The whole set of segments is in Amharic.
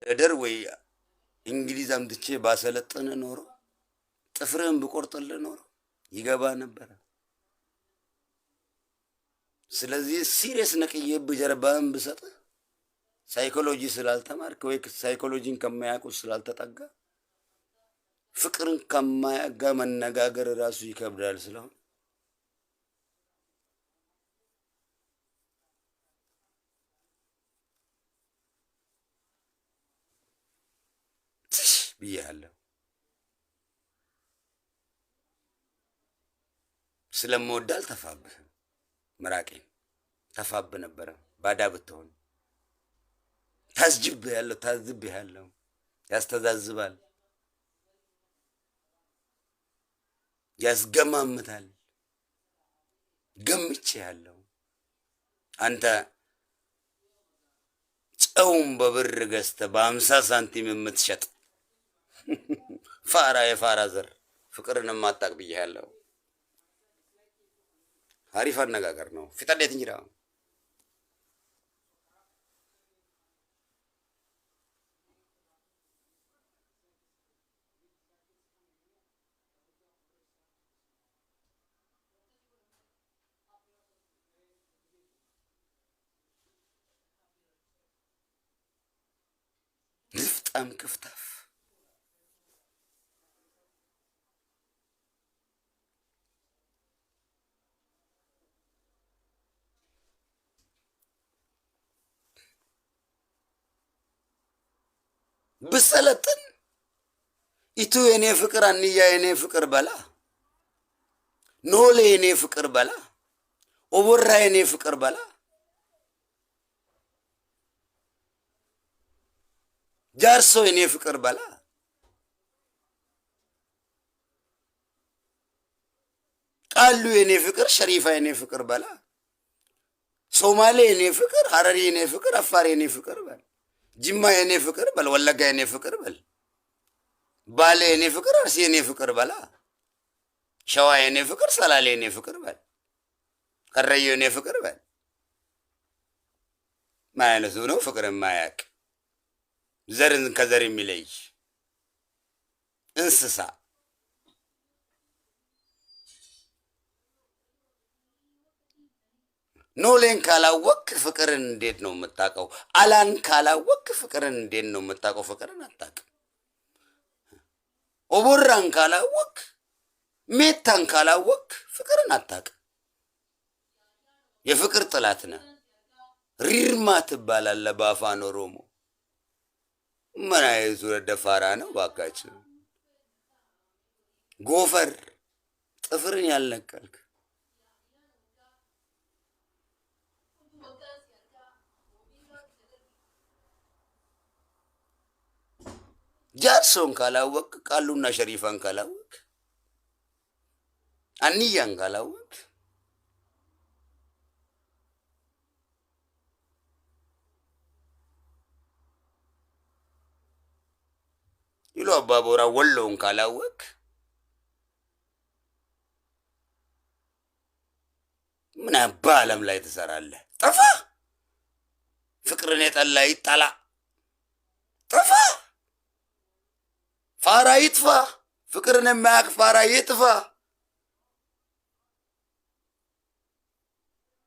እደር ወይ እንግሊዝ አምጥቼ ባሰለጥን ኖሮ ጥፍርህን ብቆርጥልህ ኖሮ ይገባ ነበር። ስለዚህ ሲሪየስ ነቅዬ በጀርባህን ብሰጥህ ሳይኮሎጂ ስላልተማርክ ወይ ሳይኮሎጂን ከማያውቁ ስላልተጠጋ ፍቅርን ከማያጋ መነጋገር ራሱ ይከብዳል። ስለሆነ ብያለሁ። ስለምወድ አልተፋብህም። ምራቄን ተፋብ ነበረ ባዳ ብትሆን ታዝብሃለሁ። ያስተዛዝባል፣ ያስገማምታል። ገምቼ ያለው አንተ ጨውን በብር ገዝተህ በ50 ሳንቲም የምትሸጥ ፋራ የፋራ ዘር ፍቅርን ማጣቅ ብያለሁ። አሪፍ አነጋገር ነው። ፊታዴት እንጅራ ንፍጣም ክፍታፍ ብሰለጥን ኢቱ የኔ ፍቅር አንያ የኔ ፍቅር በላ ኖሌ የኔ ፍቅር በላ ኦቦራ የኔ ፍቅር በላ ጃርሶ የኔ ፍቅር በላ ቃሉ የኔ ፍቅር ሸሪፋ የኔ ፍቅር በላ ሶማሌ የኔ ፍቅር ሀረሪ የኔ ፍቅር አፋር የኔ ፍቅር በል ጅማ የኔ ፍቅር በል ወለጋ የኔ ፍቅር በል ባሌ የኔ ፍቅር አርሲ የኔ ፍቅር በላ ሸዋ የኔ ፍቅር ሰላሌ የኔ ፍቅር በል ከረዩ የኔ ፍቅር በል ማይነሱ ነው ፍቅር የማያውቅ ዘርን ከዘር የሚለይ እንስሳ ኖሌን ካላወቅ ፍቅርን እንዴት ነው የምታውቀው? አላን ካላወቅ ፍቅርን እንዴት ነው የምታውቀው? ፍቅርን አታውቅም። ኦቦራን ካላወቅ ሜታን ካላወቅ ፍቅርን አታውቅም። የፍቅር ጥላት ነህ። ሪርማ ትባላለህ በአፋን ኦሮሞ። ምን አይነቱ ደፋራ ነው ባካችን! ጎፈር ጥፍርን ያልነቀልክ ጃርሶን ካላወቅ ቃሉና ሸሪፋን ካላወቅ አንያን ካላወቅ ይሎ አባቦራ ወሎን ካላወቅ ምን አባ ዓለም ላይ ትሰራለህ? ጠፋ። ፍቅርን የጠላ ይጠላ። ጠፋ። ፋራ ይጥፋ። ፍቅርን የማያውቅ ፋራ ይጥፋ።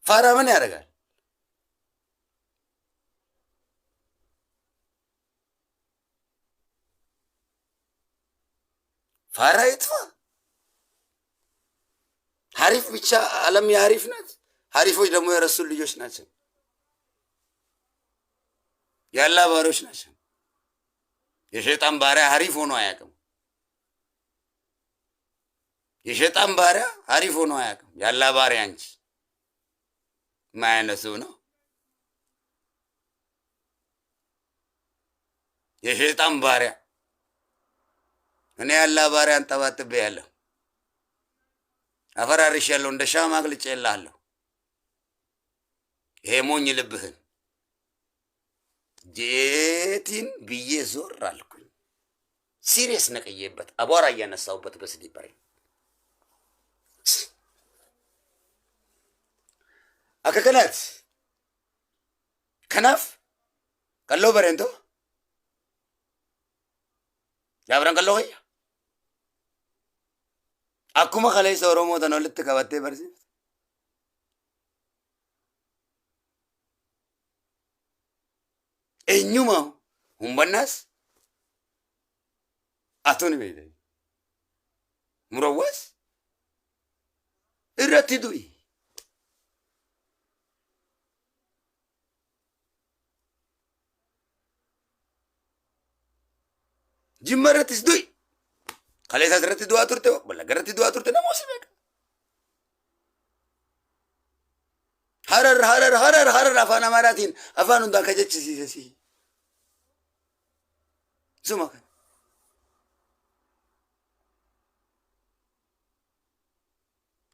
ፋራ ምን ያደርጋል? ፋራ ይጥፋ። ሀሪፍ ብቻ ዓለም የሀሪፍ ናት። ሀሪፎች ደግሞ የረሱን ልጆች ናቸው። ያላ ባሪያዎች ናቸው። የሸይጣን ባሪያ ሀሪፍ ሆኖ አያውቅም። የሸይጣን ባሪያ ሀሪፍ ሆኖ አያውቅም። ያላ ባሪያ እንጂ ማይነሱ ነው። የሸይጣን ባሪያ እኔ ያላ ባሪያ አንጠባጥቤ ያለሁ አፈራርሽ ያለው እንደ ሻማ አቅልጬ እልሃለሁ። ይሄ ሞኝ ልብህን ጄቲን ብዬ ዞር አልኩኝ። ሲሪየስ ነቅዬበት አቧራ እያነሳሁበት በስሊፐሬ አከከናት ከናፍ ቀሎ በሬንቶ Jabran kallo hayya. Akkuma kaleessa Oromoo tan walitti qabattee barsiifte. Eenyuma humbannaas atoo ni beekte. Murawwaas irratti du'i. Jimma irrattis du'i. Kaleessaas irratti du'aa turte Wallagga irratti du'aa turte namoo si beeka. Harar afaan Amaaraatiin afaan hundaan ka jechisiise si. Suma kana.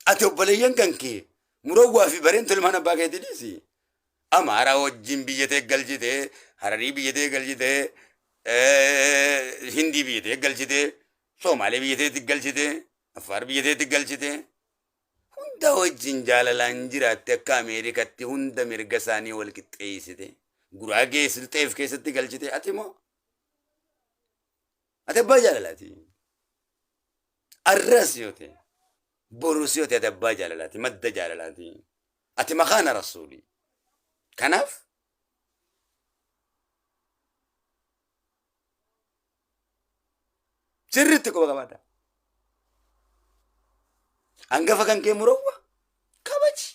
Ati obboleeyyan kan kee Murawwaa fi Bareen Tilmaan abbaa keetii dhiisi. Amaaraa wajjin biyya ta'e galchitee, Hararii biyya ta'e galchitee, Hindii biyya ta'e galchitee, Somaalee biyya ta'e galchitee, Affaar biyya ta'e galchitee. Hunda wajjin jaalalaan jiraatte akka Ameerikaatti hunda mirga isaanii wal qixxeessite. Guraagee Silxeef keessatti galchite ati moo? Ati abbaa jaalalaati. Arras yoo ta'e. Borus yoo ta'e ati abbaa jaalalaati. Madda jaalalaati. Ati makaana rasuuli. Kanaaf sirriitti quba qabaadha. Hangafa kan kee Murawwaa kabaji.